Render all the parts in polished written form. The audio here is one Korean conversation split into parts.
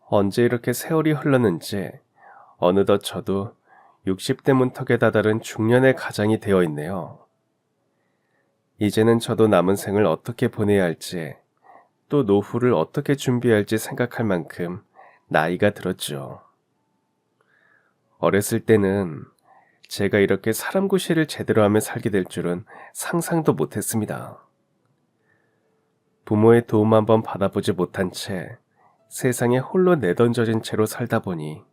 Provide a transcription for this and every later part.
언제 이렇게 세월이 흘렀는지 어느덧 저도 60대 문턱에 다다른 중년의 가장이 되어 있네요. 이제는 저도 남은 생을 어떻게 보내야 할지, 또 노후를 어떻게 준비해야 할지 생각할 만큼 나이가 들었죠. 어렸을 때는 제가 이렇게 사람 구실을 제대로 하며 살게 될 줄은 상상도 못했습니다. 부모의 도움 한번 받아보지 못한 채 세상에 홀로 내던져진 채로 살다 보니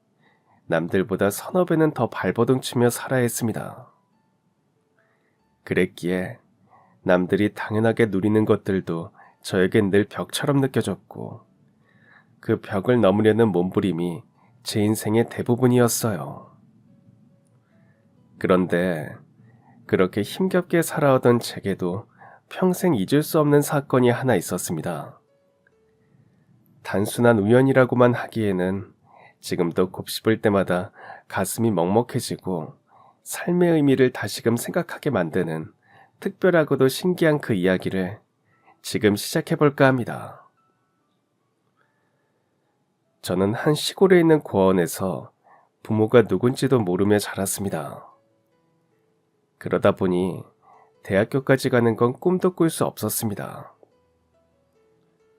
남들보다 서너 배는 더 발버둥 치며 살아야 했습니다. 그랬기에 남들이 당연하게 누리는 것들도 저에겐 늘 벽처럼 느껴졌고, 그 벽을 넘으려는 몸부림이 제 인생의 대부분이었어요. 그런데 그렇게 힘겹게 살아오던 제게도 평생 잊을 수 없는 사건이 하나 있었습니다. 단순한 우연이라고만 하기에는 지금도 곱씹을 때마다 가슴이 먹먹해지고 삶의 의미를 다시금 생각하게 만드는 특별하고도 신기한 그 이야기를 지금 시작해볼까 합니다. 저는 한 시골에 있는 고아원에서 부모가 누군지도 모르며 자랐습니다. 그러다 보니 대학교까지 가는 건 꿈도 꿀 수 없었습니다.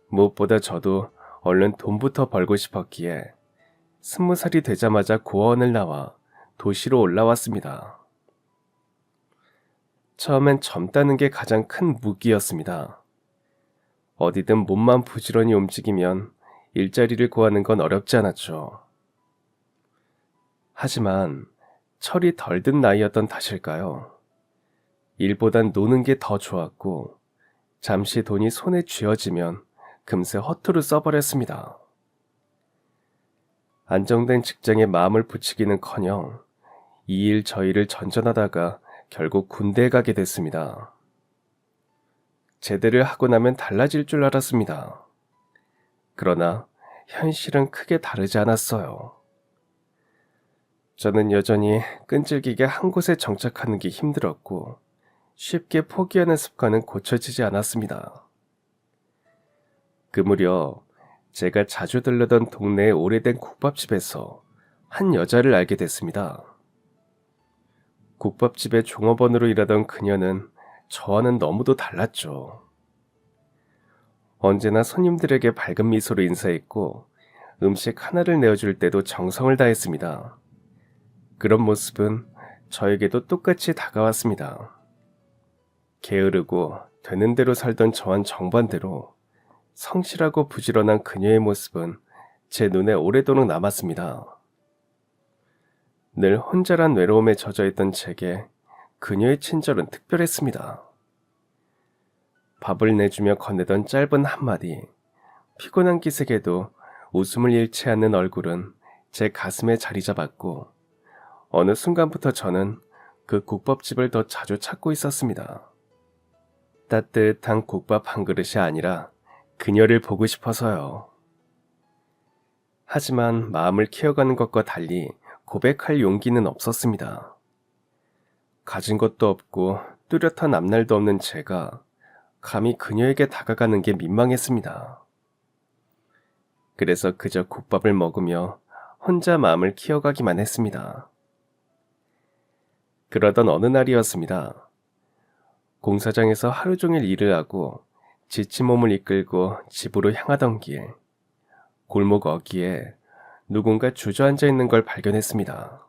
무엇보다 저도 얼른 돈부터 벌고 싶었기에 20살이 되자마자 고아원을 나와 도시로 올라왔습니다. 처음엔 젊다는 게 가장 큰 무기였습니다. 어디든 몸만 부지런히 움직이면 일자리를 구하는 건 어렵지 않았죠. 하지만 철이 덜 든 나이였던 탓일까요? 일보단 노는 게 더 좋았고, 잠시 돈이 손에 쥐어지면 금세 허투루 써버렸습니다. 안정된 직장에 마음을 붙이기는커녕 이 일 저 일을 전전하다가 결국 군대에 가게 됐습니다. 제대를 하고 나면 달라질 줄 알았습니다. 그러나 현실은 크게 다르지 않았어요. 저는 여전히 끈질기게 한 곳에 정착하는 게 힘들었고, 쉽게 포기하는 습관은 고쳐지지 않았습니다. 그 무렵 제가 자주 들르던 동네의 오래된 국밥집에서 한 여자를 알게 됐습니다. 국밥집의 종업원으로 일하던 그녀는 저와는 너무도 달랐죠. 언제나 손님들에게 밝은 미소로 인사했고, 음식 하나를 내어줄 때도 정성을 다했습니다. 그런 모습은 저에게도 똑같이 다가왔습니다. 게으르고 되는 대로 살던 저와는 정반대로 성실하고 부지런한 그녀의 모습은 제 눈에 오래도록 남았습니다. 늘 혼자란 외로움에 젖어있던 제게 그녀의 친절은 특별했습니다. 밥을 내주며 건네던 짧은 한마디, 피곤한 기색에도 웃음을 잃지 않는 얼굴은 제 가슴에 자리 잡았고, 어느 순간부터 저는 그 국밥집을 더 자주 찾고 있었습니다. 따뜻한 국밥 한 그릇이 아니라 그녀를 보고 싶어서요. 하지만 마음을 키워가는 것과 달리 고백할 용기는 없었습니다. 가진 것도 없고 뚜렷한 앞날도 없는 제가 감히 그녀에게 다가가는 게 민망했습니다. 그래서 그저 국밥을 먹으며 혼자 마음을 키워가기만 했습니다. 그러던 어느 날이었습니다. 공사장에서 하루 종일 일을 하고 지친 몸을 이끌고 집으로 향하던 길, 골목 어귀에 누군가 주저앉아 있는 걸 발견했습니다.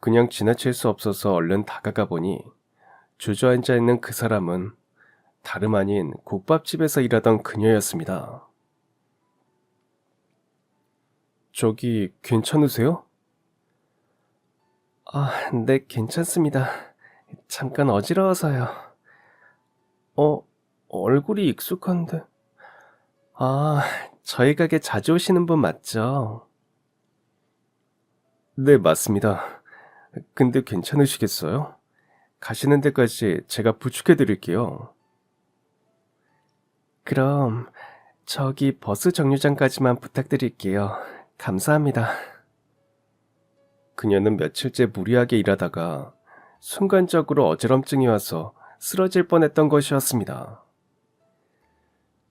그냥 지나칠 수 없어서 얼른 다가가 보니 주저앉아 있는 그 사람은 다름 아닌 국밥집에서 일하던 그녀였습니다. 저기 괜찮으세요? 네, 괜찮습니다. 잠깐 어지러워서요. 얼굴이 익숙한데. 저희 가게 자주 오시는 분 맞죠? 네, 맞습니다. 근데 괜찮으시겠어요? 가시는 데까지 제가 부축해 드릴게요. 그럼 저기 버스 정류장까지만 부탁드릴게요. 감사합니다. 그녀는 며칠째 무리하게 일하다가 순간적으로 어지럼증이 와서 쓰러질 뻔했던 것이었습니다.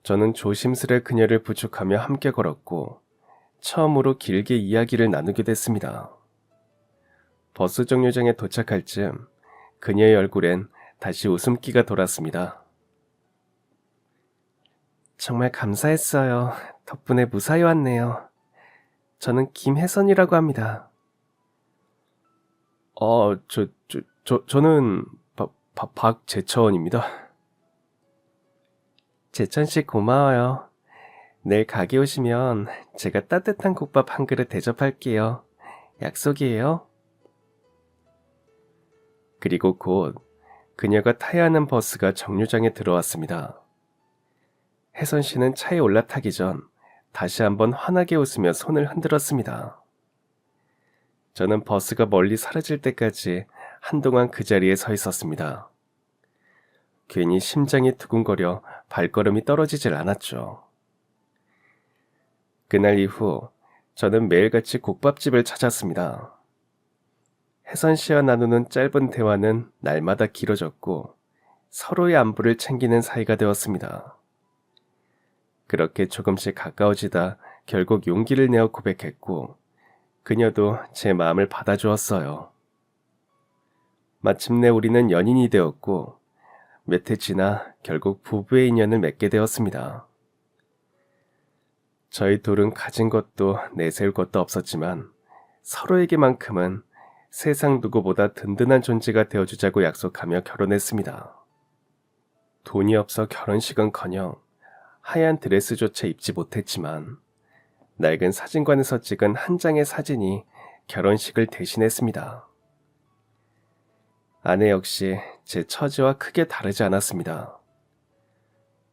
저는 조심스레 그녀를 부축하며 함께 걸었고, 처음으로 길게 이야기를 나누게 됐습니다. 버스 정류장에 도착할 즈음 그녀의 얼굴엔 다시 웃음기가 돌았습니다. 정말 감사했어요. 덕분에 무사히 왔네요. 저는 김혜선이라고 합니다. 저는 박재천입니다. 재천 씨 고마워요. 내일 가게 오시면 제가 따뜻한 국밥 한 그릇 대접할게요. 약속이에요. 그리고 곧 그녀가 타야 하는 버스가 정류장에 들어왔습니다. 혜선 씨는 차에 올라타기 전 다시 한번 환하게 웃으며 손을 흔들었습니다. 저는 버스가 멀리 사라질 때까지 한동안 그 자리에 서 있었습니다. 괜히 심장이 두근거려 발걸음이 떨어지질 않았죠. 그날 이후 저는 매일같이 국밥집을 찾았습니다. 혜선 씨와 나누는 짧은 대화는 날마다 길어졌고 서로의 안부를 챙기는 사이가 되었습니다. 그렇게 조금씩 가까워지다 결국 용기를 내어 고백했고 그녀도 제 마음을 받아주었어요. 마침내 우리는 연인이 되었고 몇 해 지나 결국 부부의 인연을 맺게 되었습니다. 저희 둘은 가진 것도 내세울 것도 없었지만 서로에게만큼은 세상 누구보다 든든한 존재가 되어주자고 약속하며 결혼했습니다. 돈이 없어 결혼식은커녕 하얀 드레스조차 입지 못했지만 낡은 사진관에서 찍은 한 장의 사진이 결혼식을 대신했습니다. 아내 역시 제 처지와 크게 다르지 않았습니다.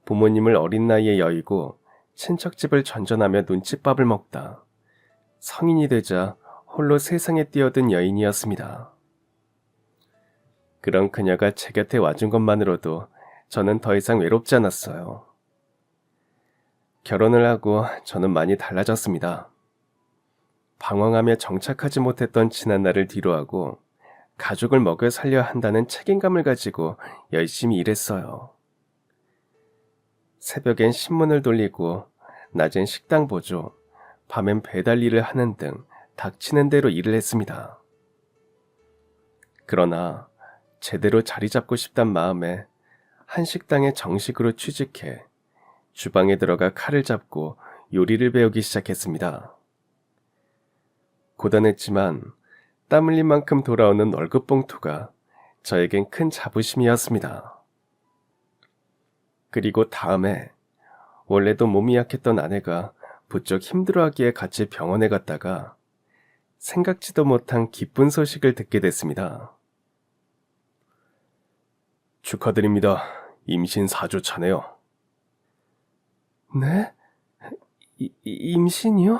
부모님을 어린 나이에 여의고 친척집을 전전하며 눈칫밥을 먹다 성인이 되자 홀로 세상에 뛰어든 여인이었습니다. 그런 그녀가 제 곁에 와준 것만으로도 저는 더 이상 외롭지 않았어요. 결혼을 하고 저는 많이 달라졌습니다. 방황하며 정착하지 못했던 지난날을 뒤로하고 가족을 먹여 살려야 한다는 책임감을 가지고 열심히 일했어요. 새벽엔 신문을 돌리고 낮엔 식당 보조, 밤엔 배달 일을 하는 등 닥치는 대로 일을 했습니다. 그러나 제대로 자리 잡고 싶단 마음에 한 식당에 정식으로 취직해 주방에 들어가 칼을 잡고 요리를 배우기 시작했습니다. 고단했지만 땀 흘린 만큼 돌아오는 월급 봉투가 저에겐 큰 자부심이었습니다. 그리고 다음에 원래도 몸이 약했던 아내가 부쩍 힘들어하기에 같이 병원에 갔다가 생각지도 못한 기쁜 소식을 듣게 됐습니다. 축하드립니다. 임신 4주 차네요. 네? 임신이요?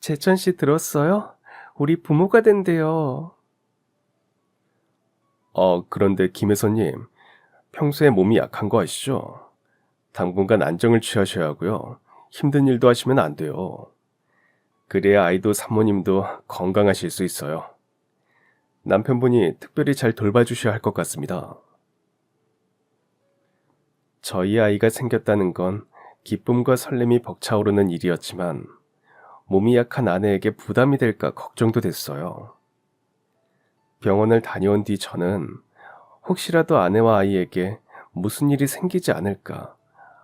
재천 씨 들었어요? 우리 부모가 된대요. 그런데 김혜선님, 평소에 몸이 약한 거 아시죠? 당분간 안정을 취하셔야 하고요. 힘든 일도 하시면 안 돼요. 그래야 아이도 산모님도 건강하실 수 있어요. 남편분이 특별히 잘 돌봐주셔야 할 것 같습니다. 저희 아이가 생겼다는 건 기쁨과 설렘이 벅차오르는 일이었지만 몸이 약한 아내에게 부담이 될까 걱정도 됐어요. 병원을 다녀온 뒤 저는 혹시라도 아내와 아이에게 무슨 일이 생기지 않을까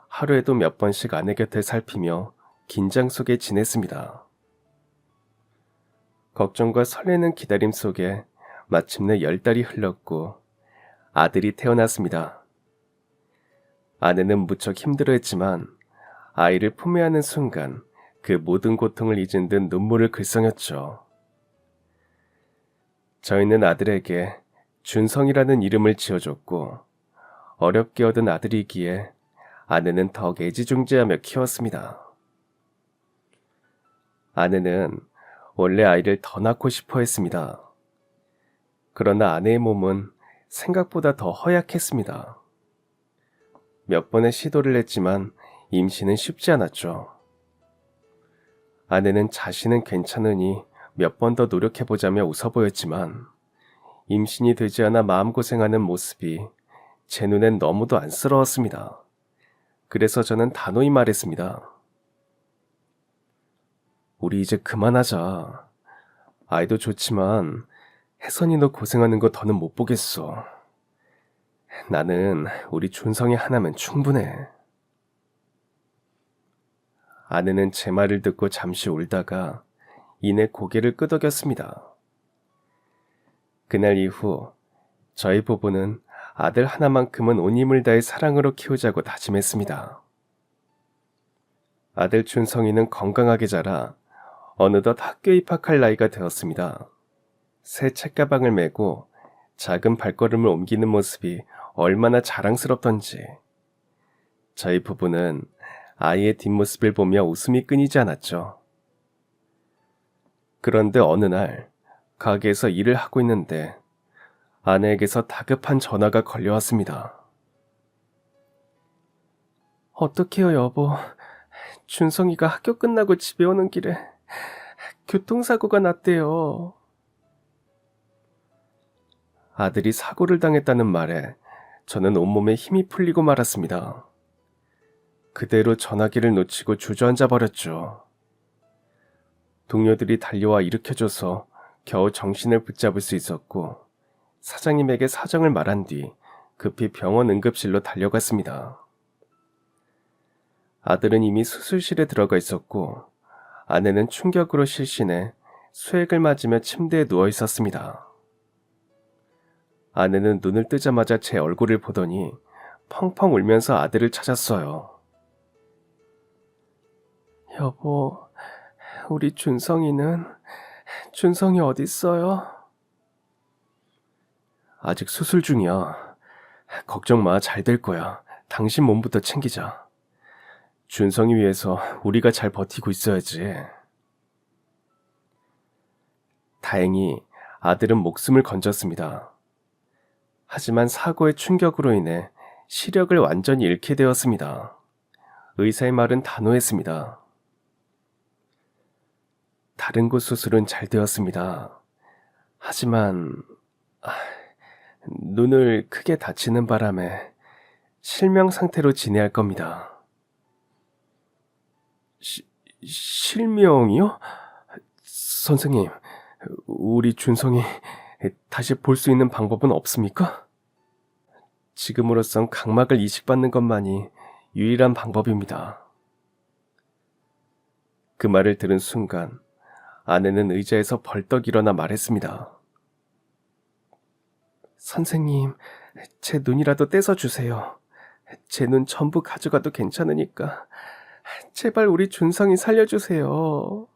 하루에도 몇 번씩 아내 곁을 살피며 긴장 속에 지냈습니다. 걱정과 설레는 기다림 속에 마침내 10달이 흘렀고 아들이 태어났습니다. 아내는 무척 힘들어했지만 아이를 품에 안은 순간 그 모든 고통을 잊은 듯 눈물을 글썽였죠. 저희는 아들에게 준성이라는 이름을 지어줬고 어렵게 얻은 아들이기에 아내는 더욱 애지중지하며 키웠습니다. 아내는 원래 아이를 더 낳고 싶어 했습니다. 그러나 아내의 몸은 생각보다 더 허약했습니다. 몇 번의 시도를 했지만 임신은 쉽지 않았죠. 아내는 자신은 괜찮으니 몇 번 더 노력해보자며 웃어 보였지만 임신이 되지 않아 마음고생하는 모습이 제 눈엔 너무도 안쓰러웠습니다. 그래서 저는 단호히 말했습니다. 우리 이제 그만하자. 아이도 좋지만 혜선이 너 고생하는 거 더는 못 보겠어. 나는 우리 준성이 하나면 충분해. 아내는 제 말을 듣고 잠시 울다가 이내 고개를 끄덕였습니다. 그날 이후 저희 부부는 아들 하나만큼은 온 힘을 다해 사랑으로 키우자고 다짐했습니다. 아들 준성이는 건강하게 자라 어느덧 학교 입학할 나이가 되었습니다. 새 책가방을 메고 작은 발걸음을 옮기는 모습이 얼마나 자랑스럽던지 저희 부부는 아이의 뒷모습을 보며 웃음이 끊이지 않았죠. 그런데 어느 날 가게에서 일을 하고 있는데 아내에게서 다급한 전화가 걸려왔습니다. 어떡해요, 여보. 준성이가 학교 끝나고 집에 오는 길에 교통사고가 났대요. 아들이 사고를 당했다는 말에 저는 온몸에 힘이 풀리고 말았습니다. 그대로 전화기를 놓치고 주저앉아 버렸죠. 동료들이 달려와 일으켜줘서 겨우 정신을 붙잡을 수 있었고 사장님에게 사정을 말한 뒤 급히 병원 응급실로 달려갔습니다. 아들은 이미 수술실에 들어가 있었고 아내는 충격으로 실신해 수액을 맞으며 침대에 누워 있었습니다. 아내는 눈을 뜨자마자 제 얼굴을 보더니 펑펑 울면서 아들을 찾았어요. 여보, 우리 준성이 어딨어요? 아직 수술 중이야. 걱정 마, 잘 될 거야. 당신 몸부터 챙기자. 준성이 위해서 우리가 잘 버티고 있어야지. 다행히 아들은 목숨을 건졌습니다. 하지만 사고의 충격으로 인해 시력을 완전히 잃게 되었습니다. 의사의 말은 단호했습니다. 다른 곳 수술은 잘 되었습니다. 하지만 눈을 크게 다치는 바람에 실명 상태로 진행할 겁니다. 실명이요? 선생님, 우리 준성이 다시 볼 수 있는 방법은 없습니까? 지금으로선 각막을 이식받는 것만이 유일한 방법입니다. 그 말을 들은 순간 아내는 의자에서 벌떡 일어나 말했습니다. 선생님, 제 눈이라도 떼서 주세요. 제 눈 전부 가져가도 괜찮으니까 제발 우리 준성이 살려주세요.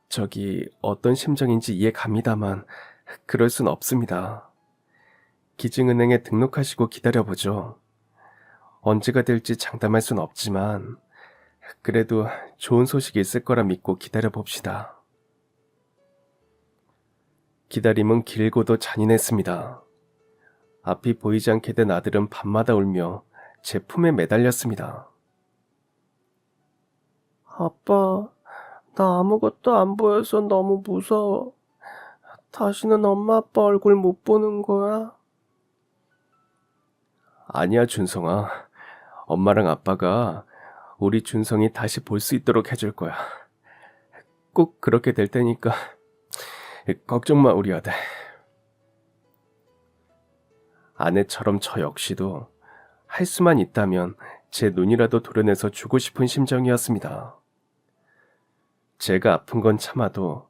저기 어떤 심정인지 이해 갑니다만 그럴 순 없습니다. 기증은행에 등록하시고 기다려보죠. 언제가 될지 장담할 순 없지만 그래도 좋은 소식이 있을 거라 믿고 기다려봅시다. 기다림은 길고도 잔인했습니다. 앞이 보이지 않게 된 아들은 밤마다 울며 제 품에 매달렸습니다. 아빠, 나 아무것도 안 보여서 너무 무서워. 다시는 엄마 아빠 얼굴 못 보는 거야? 아니야, 준성아. 엄마랑 아빠가 우리 준성이 다시 볼 수 있도록 해줄 거야. 꼭 그렇게 될 테니까 걱정 마, 우리 아들. 아내처럼 저 역시도 할 수만 있다면 제 눈이라도 도려내서 주고 싶은 심정이었습니다. 제가 아픈 건 참아도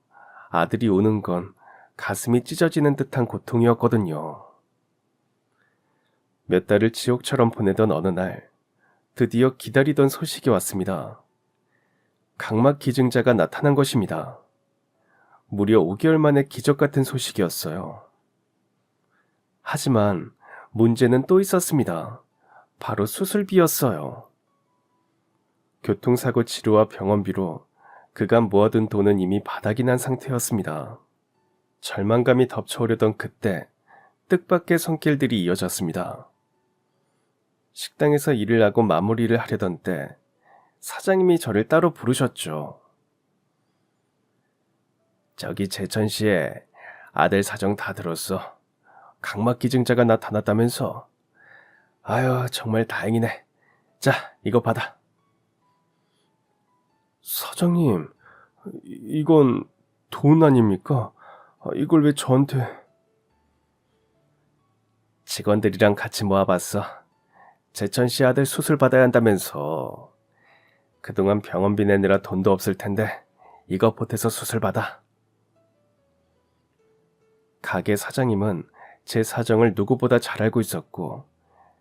아들이 우는 건 가슴이 찢어지는 듯한 고통이었거든요. 몇 달을 지옥처럼 보내던 어느 날 드디어 기다리던 소식이 왔습니다. 각막 기증자가 나타난 것입니다. 무려 5개월 만에 기적 같은 소식이었어요. 하지만 문제는 또 있었습니다. 바로 수술비였어요. 교통사고 치료와 병원비로 그간 모아둔 돈은 이미 바닥이 난 상태였습니다. 절망감이 덮쳐오려던 그때 뜻밖의 손길들이 이어졌습니다. 식당에서 일을 하고 마무리를 하려던 때 사장님이 저를 따로 부르셨죠. 저기 제천시에 아들 사정 다 들었어. 각막 기증자가 나타났다면서. 아유, 정말 다행이네. 자, 이거 받아. 사장님, 이건 돈 아닙니까? 이걸 왜 저한테... 직원들이랑 같이 모아봤어. 재천 씨 아들 수술 받아야 한다면서. 그동안 병원비 내느라 돈도 없을 텐데 이거 보태서 수술 받아. 가게 사장님은 제 사정을 누구보다 잘 알고 있었고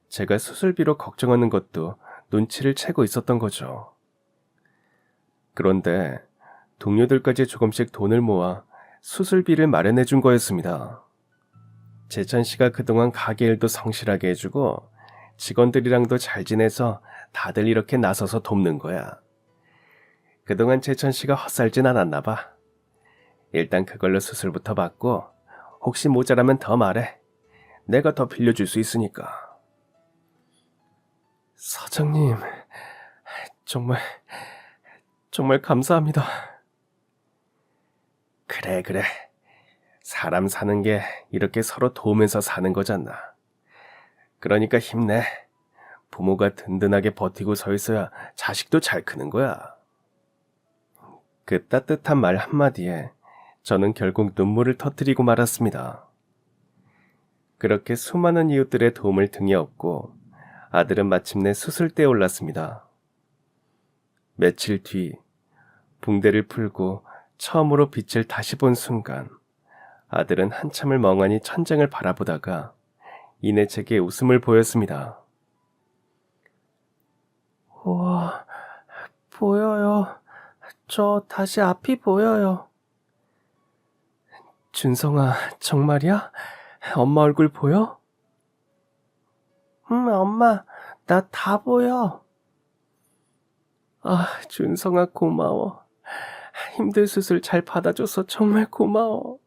제가 수술비로 걱정하는 것도 눈치를 채고 있었던 거죠. 그런데 동료들까지 조금씩 돈을 모아 수술비를 마련해 준 거였습니다. 재천 씨가 그동안 가게 일도 성실하게 해주고 직원들이랑도 잘 지내서 다들 이렇게 나서서 돕는 거야. 그동안 재천 씨가 헛살진 않았나 봐. 일단 그걸로 수술부터 받고 혹시 모자라면 더 말해. 내가 더 빌려줄 수 있으니까. 사장님, 정말 감사합니다. 그래. 사람 사는 게 이렇게 서로 도우면서 사는 거잖아. 그러니까 힘내. 부모가 든든하게 버티고 서 있어야 자식도 잘 크는 거야. 그 따뜻한 말 한마디에 저는 결국 눈물을 터뜨리고 말았습니다. 그렇게 수많은 이웃들의 도움을 등에 업고 아들은 마침내 수술대에 올랐습니다. 며칠 뒤 붕대를 풀고 처음으로 빛을 다시 본 순간 아들은 한참을 멍하니 천장을 바라보다가 이내 제게 웃음을 보였습니다. 우와, 보여요. 저 다시 앞이 보여요. 준성아, 정말이야? 엄마 얼굴 보여? 엄마, 나 다 보여. 아, 준성아 고마워. 힘든 수술 잘 받아줘서 정말 고마워.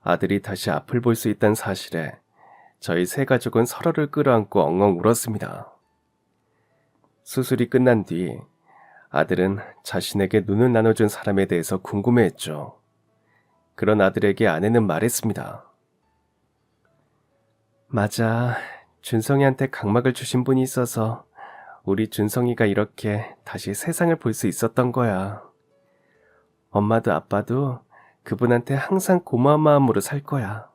아들이 다시 앞을 볼 수 있다는 사실에 저희 세 가족은 서로를 끌어안고 엉엉 울었습니다. 수술이 끝난 뒤 아들은 자신에게 눈을 나눠준 사람에 대해서 궁금해했죠. 그런 아들에게 아내는 말했습니다. 맞아. 준성이한테 각막을 주신 분이 있어서 우리 준성이가 이렇게 다시 세상을 볼 수 있었던 거야. 엄마도 아빠도 그분한테 항상 고마운 마음으로 살 거야.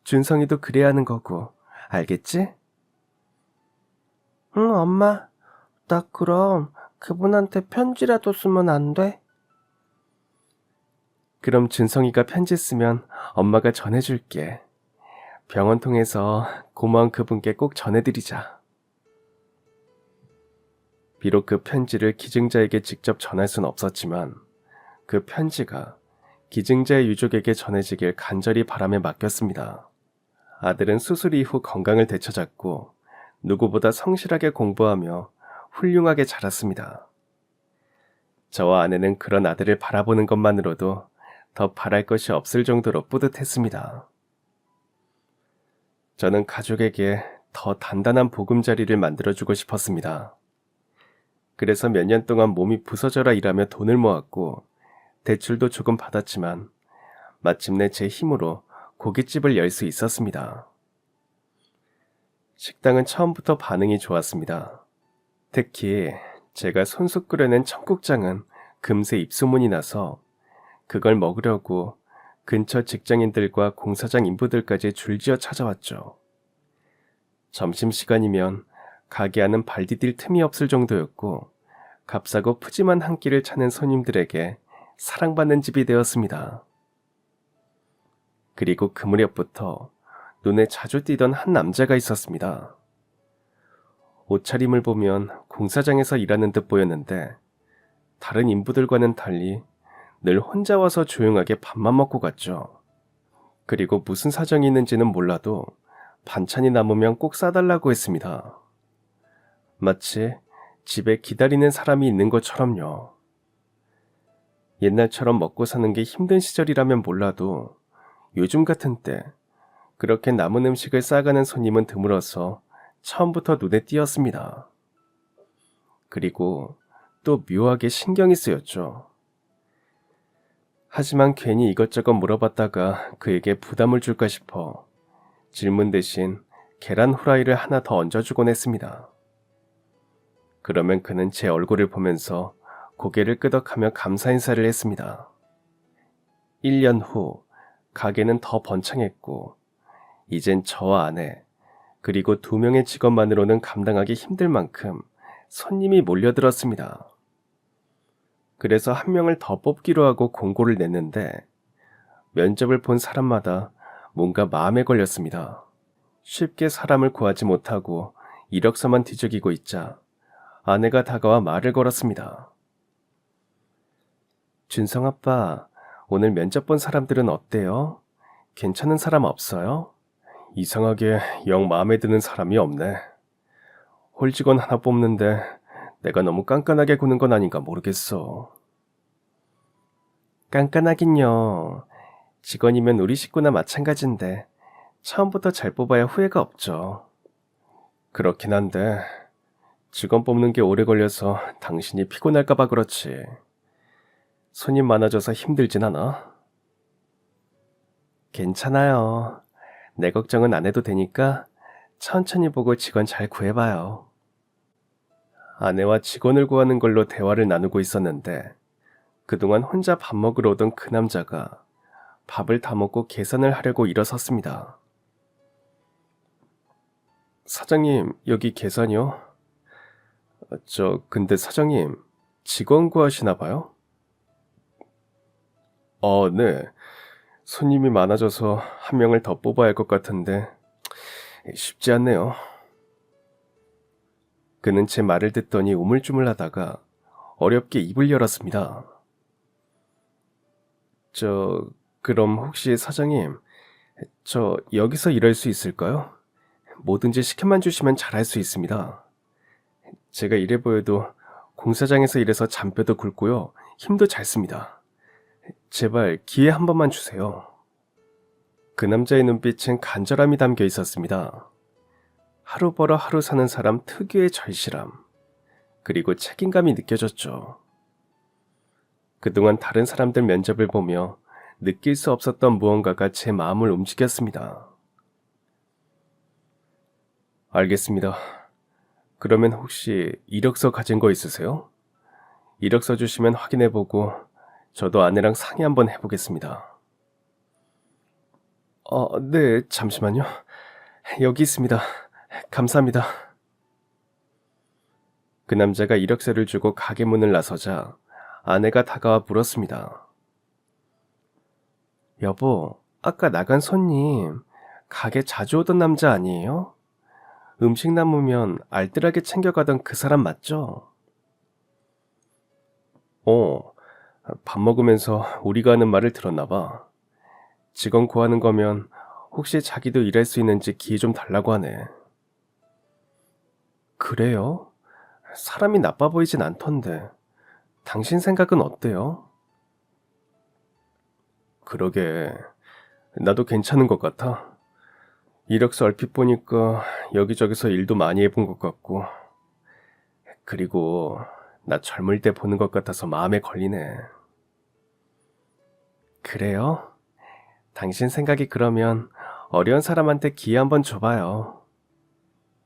준성이도 그래야 하는 거고, 알겠지? 응, 엄마. 나 그럼 그분한테 편지라도 쓰면 안 돼? 그럼 준성이가 편지 쓰면 엄마가 전해줄게. 병원 통해서 고마운 그분께 꼭 전해드리자. 비록 그 편지를 기증자에게 직접 전할 순 없었지만 그 편지가 기증자의 유족에게 전해지길 간절히 바람에 맡겼습니다. 아들은 수술 이후 건강을 되찾았고 누구보다 성실하게 공부하며 훌륭하게 자랐습니다. 저와 아내는 그런 아들을 바라보는 것만으로도 더 바랄 것이 없을 정도로 뿌듯했습니다. 저는 가족에게 더 단단한 보금자리를 만들어주고 싶었습니다. 그래서 몇 년 동안 몸이 부서져라 일하며 돈을 모았고 대출도 조금 받았지만 마침내 제 힘으로 고깃집을 열 수 있었습니다. 식당은 처음부터 반응이 좋았습니다. 특히 제가 손수 끓여낸 청국장은 금세 입소문이 나서 그걸 먹으려고 근처 직장인들과 공사장 인부들까지 줄지어 찾아왔죠. 점심시간이면 가게 안은 발 디딜 틈이 없을 정도였고 값싸고 푸짐한 한 끼를 찾는 손님들에게 사랑받는 집이 되었습니다. 그리고 그 무렵부터 눈에 자주 띄던 한 남자가 있었습니다. 옷차림을 보면 공사장에서 일하는 듯 보였는데 다른 인부들과는 달리 늘 혼자 와서 조용하게 밥만 먹고 갔죠. 그리고 무슨 사정이 있는지는 몰라도 반찬이 남으면 꼭 싸달라고 했습니다. 마치 집에 기다리는 사람이 있는 것처럼요. 옛날처럼 먹고 사는 게 힘든 시절이라면 몰라도 요즘 같은 때 그렇게 남은 음식을 싸가는 손님은 드물어서 처음부터 눈에 띄었습니다. 그리고 또 묘하게 신경이 쓰였죠. 하지만 괜히 이것저것 물어봤다가 그에게 부담을 줄까 싶어 질문 대신 계란 후라이를 하나 더 얹어주곤 했습니다. 그러면 그는 제 얼굴을 보면서 고개를 끄덕하며 감사 인사를 했습니다. 1년 후 가게는 더 번창했고 이젠 저와 아내 그리고 2명의 직원만으로는 감당하기 힘들 만큼 손님이 몰려들었습니다. 그래서 1명을 더 뽑기로 하고 공고를 냈는데 면접을 본 사람마다 뭔가 마음에 걸렸습니다. 쉽게 사람을 구하지 못하고 이력서만 뒤적이고 있자 아내가 다가와 말을 걸었습니다. 준성 아빠, 오늘 면접 본 사람들은 어때요? 괜찮은 사람 없어요? 이상하게 영 마음에 드는 사람이 없네. 홀 직원 하나 뽑는데 내가 너무 깐깐하게 구는 건 아닌가 모르겠어. 깐깐하긴요. 직원이면 우리 식구나 마찬가지인데 처음부터 잘 뽑아야 후회가 없죠. 그렇긴 한데 직원 뽑는 게 오래 걸려서 당신이 피곤할까 봐 그렇지. 손님 많아져서 힘들진 않아? 괜찮아요. 내 걱정은 안 해도 되니까 천천히 보고 직원 잘 구해봐요. 아내와 직원을 구하는 걸로 대화를 나누고 있었는데 그동안 혼자 밥 먹으러 오던 그 남자가 밥을 다 먹고 계산을 하려고 일어섰습니다. 사장님, 여기 계산이요? 근데 사장님, 직원 구하시나 봐요? 네. 손님이 많아져서 1명을 더 뽑아야 할 것 같은데 쉽지 않네요. 그는 제 말을 듣더니 우물쭈물하다가 어렵게 입을 열었습니다. 그럼 혹시 사장님, 여기서 일할 수 있을까요? 뭐든지 시켜만 주시면 잘할 수 있습니다. 제가 이래 보여도 공사장에서 일해서 잔뼈도 굵고요. 힘도 잘 씁니다. 제발 기회 한 번만 주세요. 그 남자의 눈빛은 간절함이 담겨 있었습니다. 하루 벌어 하루 사는 사람 특유의 절실함, 그리고 책임감이 느껴졌죠. 그동안 다른 사람들 면접을 보며 느낄 수 없었던 무언가가 제 마음을 움직였습니다. 알겠습니다. 그러면 혹시 이력서 가진 거 있으세요? 이력서 주시면 확인해보고 저도 아내랑 상의 한번 해보겠습니다. 네, 잠시만요. 여기 있습니다. 감사합니다. 그 남자가 이력서를 주고 가게 문을 나서자 아내가 다가와 물었습니다. 여보, 아까 나간 손님 가게 자주 오던 남자 아니에요? 음식 남으면 알뜰하게 챙겨가던 그 사람 맞죠? 밥 먹으면서 우리가 하는 말을 들었나 봐. 직원 구하는 거면 혹시 자기도 일할 수 있는지 기회 좀 달라고 하네. 그래요? 사람이 나빠 보이진 않던데. 당신 생각은 어때요? 그러게, 나도 괜찮은 것 같아. 이력서 얼핏 보니까 여기저기서 일도 많이 해본 것 같고, 그리고 나 젊을 때 보는 것 같아서 마음에 걸리네. 그래요? 당신 생각이 그러면 어려운 사람한테 기회 한번 줘봐요.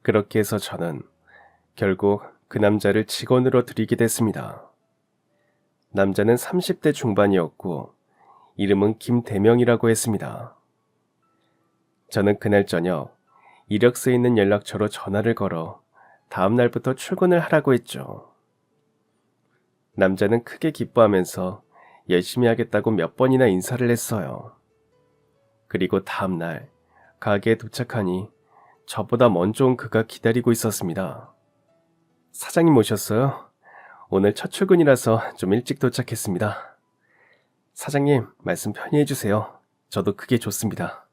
그렇게 해서 저는 결국 그 남자를 직원으로 들이게 됐습니다. 남자는 30대 중반이었고 이름은 김대명이라고 했습니다. 저는 그날 저녁 이력서에 있는 연락처로 전화를 걸어 다음 날부터 출근을 하라고 했죠. 남자는 크게 기뻐하면서 열심히 하겠다고 몇 번이나 인사를 했어요. 그리고 다음 날 가게에 도착하니 저보다 먼저 온 그가 기다리고 있었습니다. 사장님 오셨어요? 오늘 첫 출근이라서 좀 일찍 도착했습니다. 사장님, 말씀 편히 해주세요. 저도 그게 좋습니다.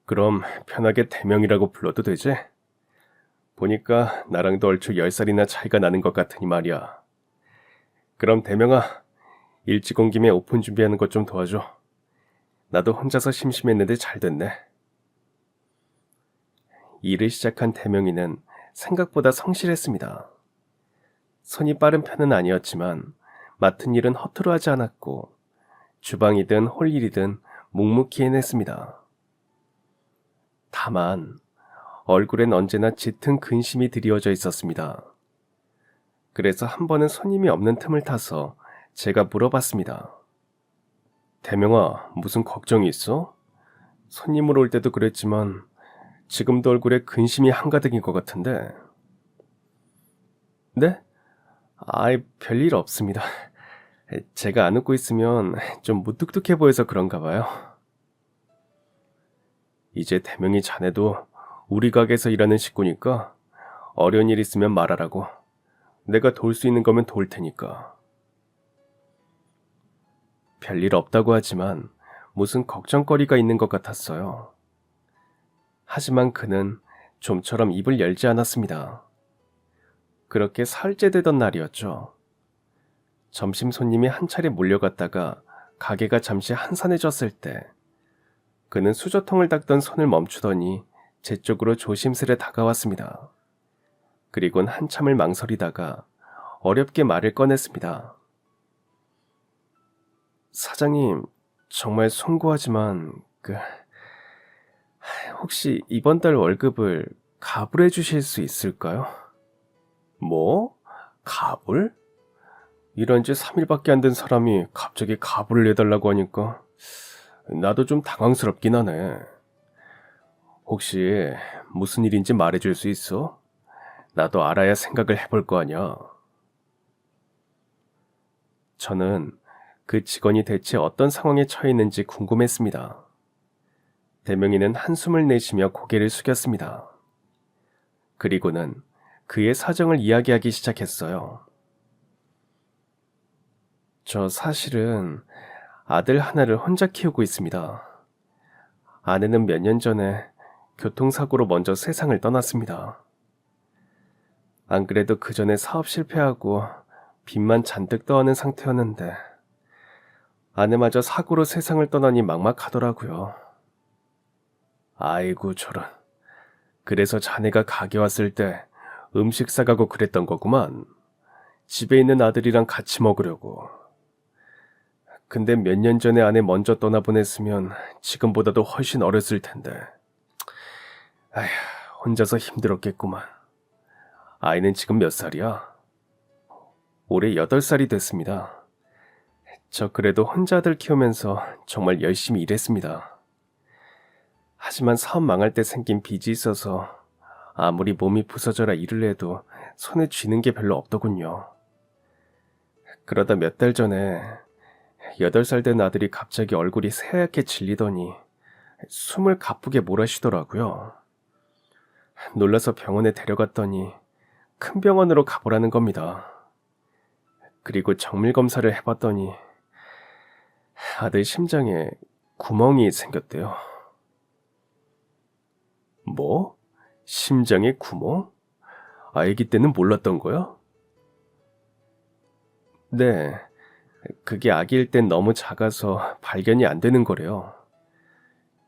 그럼 편하게 대명이라고 불러도 되지? 보니까 나랑도 얼추 10살이나 차이가 나는 것 같으니 말이야. 그럼 대명아, 일찍 온 김에 오픈 준비하는 것 좀 도와줘. 나도 혼자서 심심했는데 잘 됐네. 일을 시작한 대명이는 생각보다 성실했습니다. 손이 빠른 편은 아니었지만 맡은 일은 허투루 하지 않았고 주방이든 홀일이든 묵묵히 해냈습니다. 다만 얼굴엔 언제나 짙은 근심이 드리워져 있었습니다. 그래서 한 번은 손님이 없는 틈을 타서 제가 물어봤습니다. 대명아, 무슨 걱정이 있어? 손님으로 올 때도 그랬지만 지금도 얼굴에 근심이 한가득인 것 같은데. 네? 아이, 별일 없습니다. 제가 안 웃고 있으면 좀 무뚝뚝해 보여서 그런가 봐요. 이제 대명이 자네도 우리 가게에서 일하는 식구니까 어려운 일 있으면 말하라고. 내가 도울 수 있는 거면 도울 테니까. 별일 없다고 하지만 무슨 걱정거리가 있는 것 같았어요. 하지만 그는 좀처럼 입을 열지 않았습니다. 그렇게 사흘째 되던 날이었죠. 점심 손님이 한 차례 몰려갔다가 가게가 잠시 한산해졌을 때 그는 수저통을 닦던 손을 멈추더니 제 쪽으로 조심스레 다가왔습니다. 그리곤 한참을 망설이다가 어렵게 말을 꺼냈습니다. 사장님, 정말 송구하지만 혹시 이번 달 월급을 가불해 주실 수 있을까요? 뭐? 가불? 일한 지 3일밖에 안 된 사람이 갑자기 가불을 내달라고 하니까 나도 좀 당황스럽긴 하네. 혹시 무슨 일인지 말해줄 수 있어? 나도 알아야 생각을 해볼 거 아니야. 저는 그 직원이 대체 어떤 상황에 처해 있는지 궁금했습니다. 대명이는 한숨을 내쉬며 고개를 숙였습니다. 그리고는 그의 사정을 이야기하기 시작했어요. 저 사실은 아들 하나를 혼자 키우고 있습니다. 아내는 몇 년 전에 교통사고로 먼저 세상을 떠났습니다. 안 그래도 그 전에 사업 실패하고 빚만 잔뜩 떠안은 상태였는데 아내마저 사고로 세상을 떠나니 막막하더라고요. 아이고 저런. 그래서 자네가 가게 왔을 때 음식 싸가고 그랬던 거구만. 집에 있는 아들이랑 같이 먹으려고. 근데 몇 년 전에 아내 먼저 떠나보냈으면 지금보다도 훨씬 어렸을 텐데. 아휴, 혼자서 힘들었겠구만. 아이는 지금 몇 살이야? 올해 8살이 됐습니다. 저 그래도 혼자 아들 키우면서 정말 열심히 일했습니다. 하지만 사업 망할 때 생긴 빚이 있어서 아무리 몸이 부서져라 일을 해도 손에 쥐는 게 별로 없더군요. 그러다 몇 달 전에 8살 된 아들이 갑자기 얼굴이 새하얗게 질리더니 숨을 가쁘게 몰아쉬더라고요. 놀라서 병원에 데려갔더니 큰 병원으로 가보라는 겁니다. 그리고 정밀 검사를 해봤더니 아들 심장에 구멍이 생겼대요. 뭐? 심장에 구멍? 아기 때는 몰랐던 거야? 네, 그게 아기일 땐 너무 작아서 발견이 안 되는 거래요.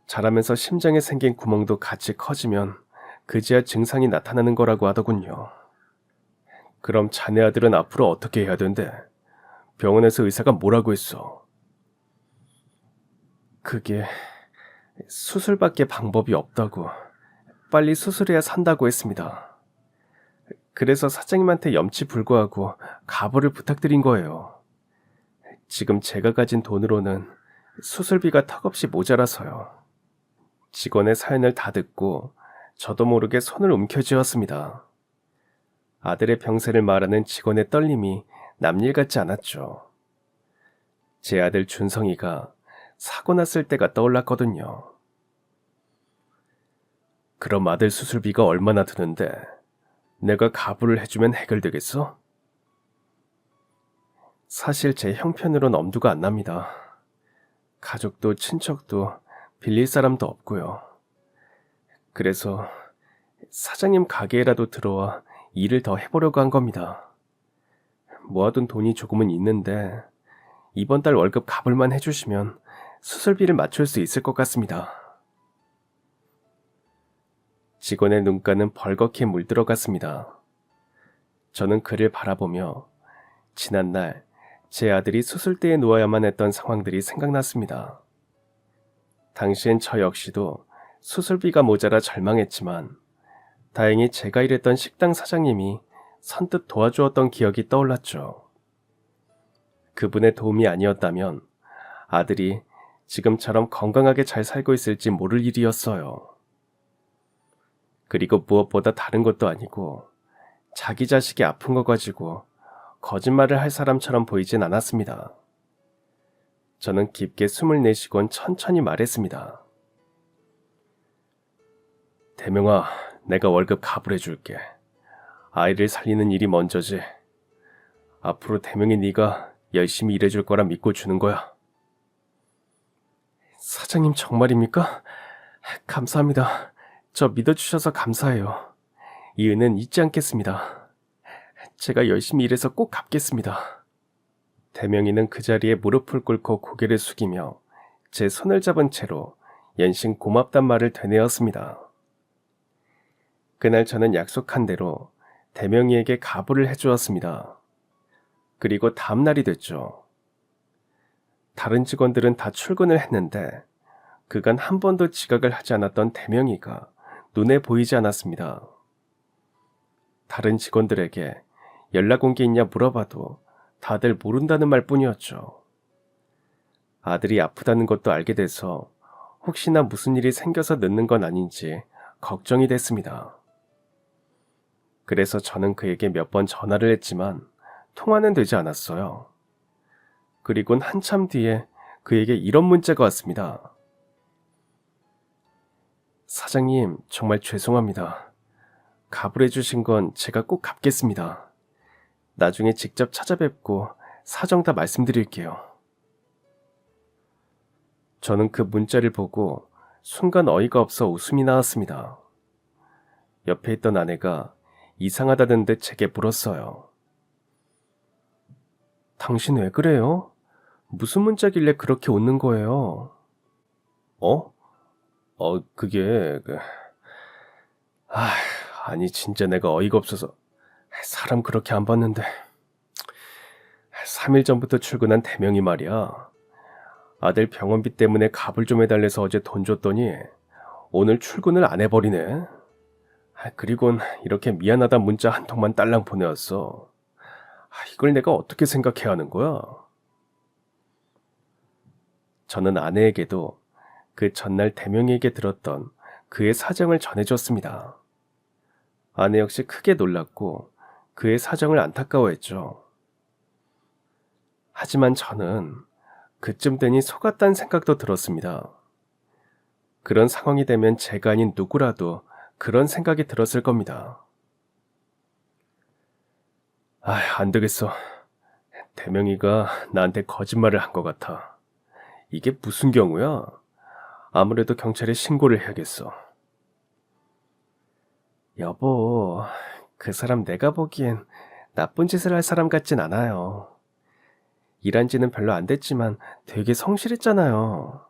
자라면서 심장에 생긴 구멍도 같이 커지면 그제야 증상이 나타나는 거라고 하더군요. 그럼 자네 아들은 앞으로 어떻게 해야 된대? 병원에서 의사가 뭐라고 했어? 그게 수술밖에 방법이 없다고. 빨리 수술해야 산다고 했습니다. 그래서 사장님한테 염치불구하고 가보를 부탁드린 거예요. 지금 제가 가진 돈으로는 수술비가 턱없이 모자라서요. 직원의 사연을 다 듣고 저도 모르게 손을 움켜쥐었습니다. 아들의 병세를 말하는 직원의 떨림이 남일 같지 않았죠. 제 아들 준성이가 사고 났을 때가 떠올랐거든요. 그럼 아들 수술비가 얼마나 드는데 내가 가부를 해주면 해결되겠어? 사실 제 형편으론 엄두가 안 납니다. 가족도 친척도 빌릴 사람도 없고요. 그래서 사장님 가게에라도 들어와 일을 더 해보려고 한 겁니다. 모아둔 돈이 조금은 있는데 이번 달 월급 갚을만 해주시면 수술비를 맞출 수 있을 것 같습니다. 직원의 눈가는 벌겋게 물들어갔습니다. 저는 그를 바라보며 지난날 제 아들이 수술대에 누워야만 했던 상황들이 생각났습니다. 당시엔 저 역시도 수술비가 모자라 절망했지만 다행히 제가 일했던 식당 사장님이 선뜻 도와주었던 기억이 떠올랐죠. 그분의 도움이 아니었다면 아들이 지금처럼 건강하게 잘 살고 있을지 모를 일이었어요. 그리고 무엇보다 다른 것도 아니고 자기 자식이 아픈 거 가지고 거짓말을 할 사람처럼 보이진 않았습니다. 저는 깊게 숨을 내쉬곤 천천히 말했습니다. 대명아, 내가 월급 가불해줄게. 아이를 살리는 일이 먼저지. 앞으로 대명이 네가 열심히 일해줄 거라 믿고 주는 거야. 사장님 정말입니까? 감사합니다. 저 믿어주셔서 감사해요. 이 은혜는 잊지 않겠습니다. 제가 열심히 일해서 꼭 갚겠습니다. 대명이는 그 자리에 무릎을 꿇고 고개를 숙이며 제 손을 잡은 채로 연신 고맙단 말을 되뇌었습니다. 그날 저는 약속한 대로 대명이에게 가부를 해주었습니다. 그리고 다음 날이 됐죠. 다른 직원들은 다 출근을 했는데 그간 한 번도 지각을 하지 않았던 대명이가 눈에 보이지 않았습니다. 다른 직원들에게 연락 온 게 있냐 물어봐도 다들 모른다는 말뿐이었죠. 아들이 아프다는 것도 알게 돼서 혹시나 무슨 일이 생겨서 늦는 건 아닌지 걱정이 됐습니다. 그래서 저는 그에게 몇 번 전화를 했지만 통화는 되지 않았어요. 그리곤 한참 뒤에 그에게 이런 문자가 왔습니다. 사장님, 정말 죄송합니다. 가불해 주신 건 제가 꼭 갚겠습니다. 나중에 직접 찾아뵙고 사정 다 말씀드릴게요. 저는 그 문자를 보고 순간 어이가 없어 웃음이 나왔습니다. 옆에 있던 아내가 이상하다는 듯 제게 물었어요. 당신 왜 그래요? 무슨 문자길래 그렇게 웃는 거예요? 그게... 아니 진짜 내가 어이가 없어서 사람 그렇게 안 봤는데 3일 전부터 출근한 대명이 말이야. 아들 병원비 때문에 값을 좀 해달래서 어제 돈 줬더니 오늘 출근을 안 해버리네. 그리곤 이렇게 미안하다 문자 한 통만 딸랑 보내왔어. 이걸 내가 어떻게 생각해야 하는 거야? 저는 아내에게도 그 전날 대명이에게 들었던 그의 사정을 전해줬습니다. 아내 역시 크게 놀랐고 그의 사정을 안타까워했죠. 하지만 저는 그쯤 되니 속았다는 생각도 들었습니다. 그런 상황이 되면 제가 아닌 누구라도 그런 생각이 들었을 겁니다. 안 되겠어. 대명이가 나한테 거짓말을 한 것 같아. 이게 무슨 경우야? 아무래도 경찰에 신고를 해야겠어. 여보, 그 사람 내가 보기엔 나쁜 짓을 할 사람 같진 않아요. 일한 지는 별로 안 됐지만 되게 성실했잖아요.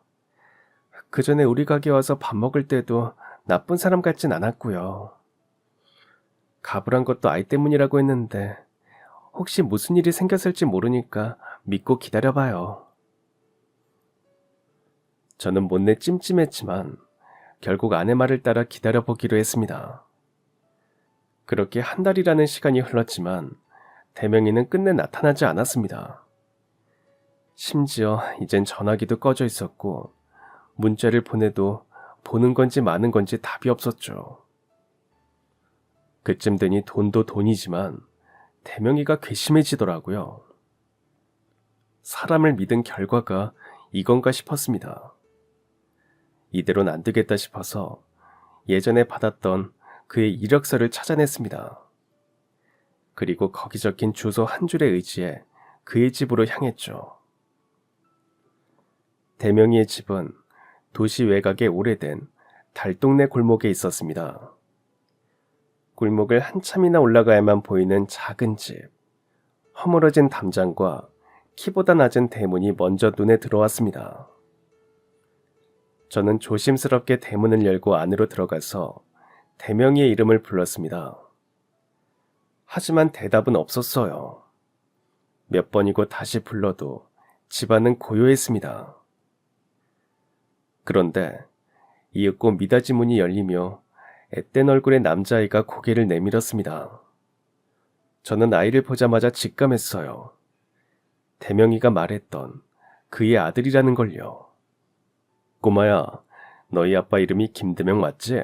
그 전에 우리 가게 와서 밥 먹을 때도 나쁜 사람 같진 않았고요. 가불한 것도 아이 때문이라고 했는데 혹시 무슨 일이 생겼을지 모르니까 믿고 기다려봐요. 저는 못내 찜찜했지만 결국 아내 말을 따라 기다려보기로 했습니다. 그렇게 한 달이라는 시간이 흘렀지만 대명이는 끝내 나타나지 않았습니다. 심지어 이젠 전화기도 꺼져 있었고 문자를 보내도 보는 건지 마는 건지 답이 없었죠. 그쯤 되니 돈도 돈이지만 대명이가 괘씸해지더라고요. 사람을 믿은 결과가 이건가 싶었습니다. 이대로는 안 되겠다 싶어서 예전에 받았던 그의 이력서를 찾아냈습니다. 그리고 거기 적힌 주소 한 줄에 의지해 그의 집으로 향했죠. 대명이의 집은 도시 외곽의 오래된 달동네 골목에 있었습니다. 골목을 한참이나 올라가야만 보이는 작은 집, 허물어진 담장과 키보다 낮은 대문이 먼저 눈에 들어왔습니다. 저는 조심스럽게 대문을 열고 안으로 들어가서 대명이의 이름을 불렀습니다. 하지만 대답은 없었어요. 몇 번이고 다시 불러도 집안은 고요했습니다. 그런데 이윽고 미닫이 문이 열리며 앳된 얼굴의 남자아이가 고개를 내밀었습니다. 저는 아이를 보자마자 직감했어요. 대명이가 말했던 그의 아들이라는 걸요. 꼬마야, 너희 아빠 이름이 김대명 맞지?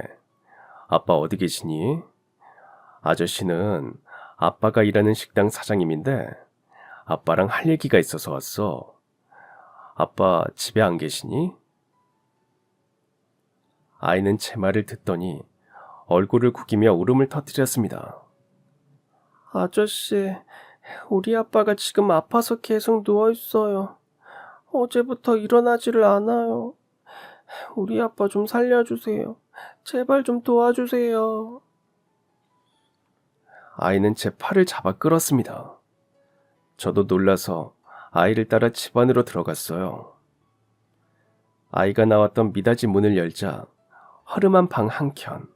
아빠 어디 계시니? 아저씨는 아빠가 일하는 식당 사장님인데 아빠랑 할 얘기가 있어서 왔어. 아빠 집에 안 계시니? 아이는 제 말을 듣더니 얼굴을 구기며 울음을 터뜨렸습니다. 아저씨, 우리 아빠가 지금 아파서 계속 누워있어요. 어제부터 일어나지를 않아요. 우리 아빠 좀 살려주세요. 제발 좀 도와주세요. 아이는 제 팔을 잡아 끌었습니다. 저도 놀라서 아이를 따라 집 안으로 들어갔어요. 아이가 나왔던 미닫이 문을 열자 허름한 방 한켠,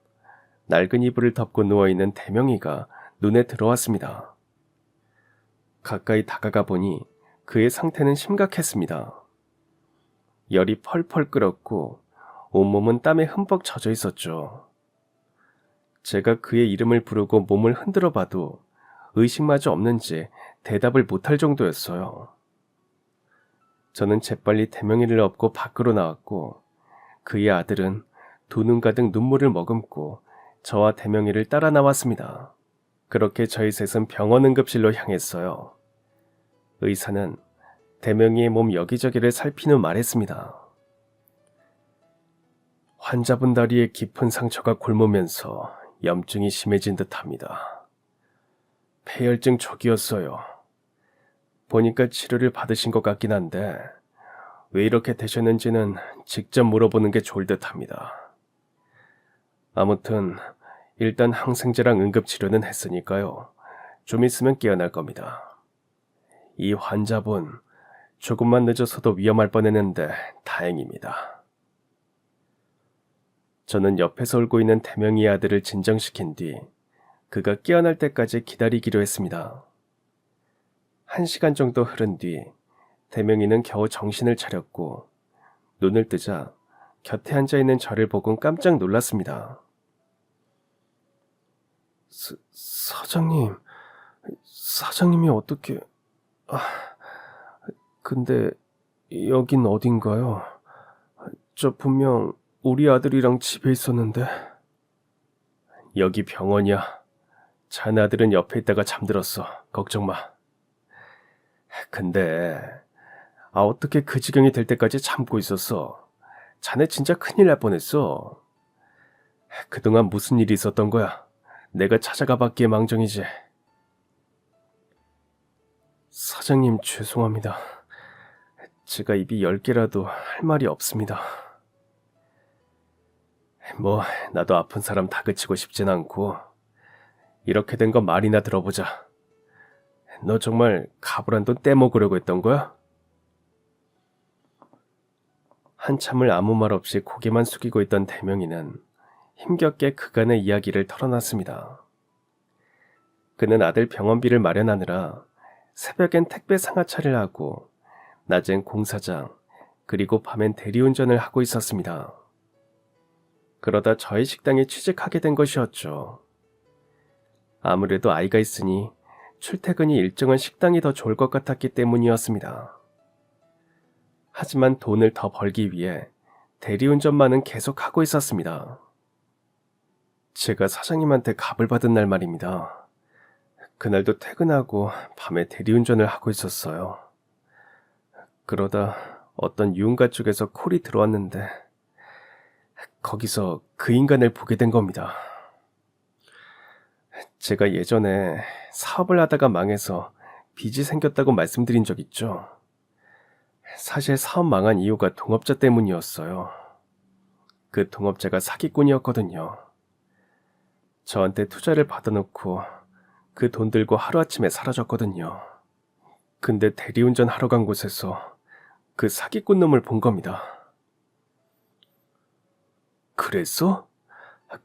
낡은 이불을 덮고 누워있는 대명이가 눈에 들어왔습니다. 가까이 다가가 보니 그의 상태는 심각했습니다. 열이 펄펄 끓었고 온몸은 땀에 흠뻑 젖어 있었죠. 제가 그의 이름을 부르고 몸을 흔들어 봐도 의식마저 없는지 대답을 못할 정도였어요. 저는 재빨리 대명이를 업고 밖으로 나왔고 그의 아들은 두 눈 가득 눈물을 머금고 저와 대명이를 따라 나왔습니다. 그렇게 저희 셋은 병원 응급실로 향했어요. 의사는 대명이의 몸 여기저기를 살핀 후 말했습니다. 환자분 다리에 깊은 상처가 곪으면서 염증이 심해진 듯합니다. 폐혈증 초기였어요. 보니까 치료를 받으신 것 같긴 한데 왜 이렇게 되셨는지는 직접 물어보는 게 좋을 듯합니다. 아무튼 일단 항생제랑 응급치료는 했으니까요. 좀 있으면 깨어날 겁니다. 이 환자분 조금만 늦어서도 위험할 뻔했는데 다행입니다. 저는 옆에서 울고 있는 대명이의 아들을 진정시킨 뒤 그가 깨어날 때까지 기다리기로 했습니다. 1시간 정도 흐른 뒤 대명이는 겨우 정신을 차렸고 눈을 뜨자 곁에 앉아있는 저를 보곤 깜짝 놀랐습니다. 사장님이 어떻게... 근데 여긴 어딘가요? 저 분명 우리 아들이랑 집에 있었는데. 여기 병원이야. 자네 아들은 옆에 있다가 잠들었어. 걱정 마. 근데 어떻게 그 지경이 될 때까지 참고 있었어? 자네 진짜 큰일 날 뻔했어. 그동안 무슨 일이 있었던 거야? 내가 찾아가 봤기에 망정이지. 사장님 죄송합니다. 제가 입이 10개라도 할 말이 없습니다. 뭐 나도 아픈 사람 다그치고 싶진 않고 이렇게 된 거 말이나 들어보자. 너 정말 가불한 돈 떼먹으려고 했던 거야? 한참을 아무 말 없이 고개만 숙이고 있던 대명이는 힘겹게 그간의 이야기를 털어놨습니다. 그는 아들 병원비를 마련하느라 새벽엔 택배 상하차를 하고 낮엔 공사장 그리고 밤엔 대리운전을 하고 있었습니다. 그러다 저희 식당에 취직하게 된 것이었죠. 아무래도 아이가 있으니 출퇴근이 일정한 식당이 더 좋을 것 같았기 때문이었습니다. 하지만 돈을 더 벌기 위해 대리운전만은 계속하고 있었습니다. 제가 사장님한테 갑을 받은 날 말입니다. 그날도 퇴근하고 밤에 대리운전을 하고 있었어요. 그러다 어떤 유흥가 쪽에서 콜이 들어왔는데 거기서 그 인간을 보게 된 겁니다. 제가 예전에 사업을 하다가 망해서 빚이 생겼다고 말씀드린 적 있죠. 사실 사업 망한 이유가 동업자 때문이었어요. 그 동업자가 사기꾼이었거든요. 저한테 투자를 받아놓고 그 돈 들고 하루아침에 사라졌거든요. 근데 대리운전 하러 간 곳에서 그 사기꾼 놈을 본 겁니다. 그랬어?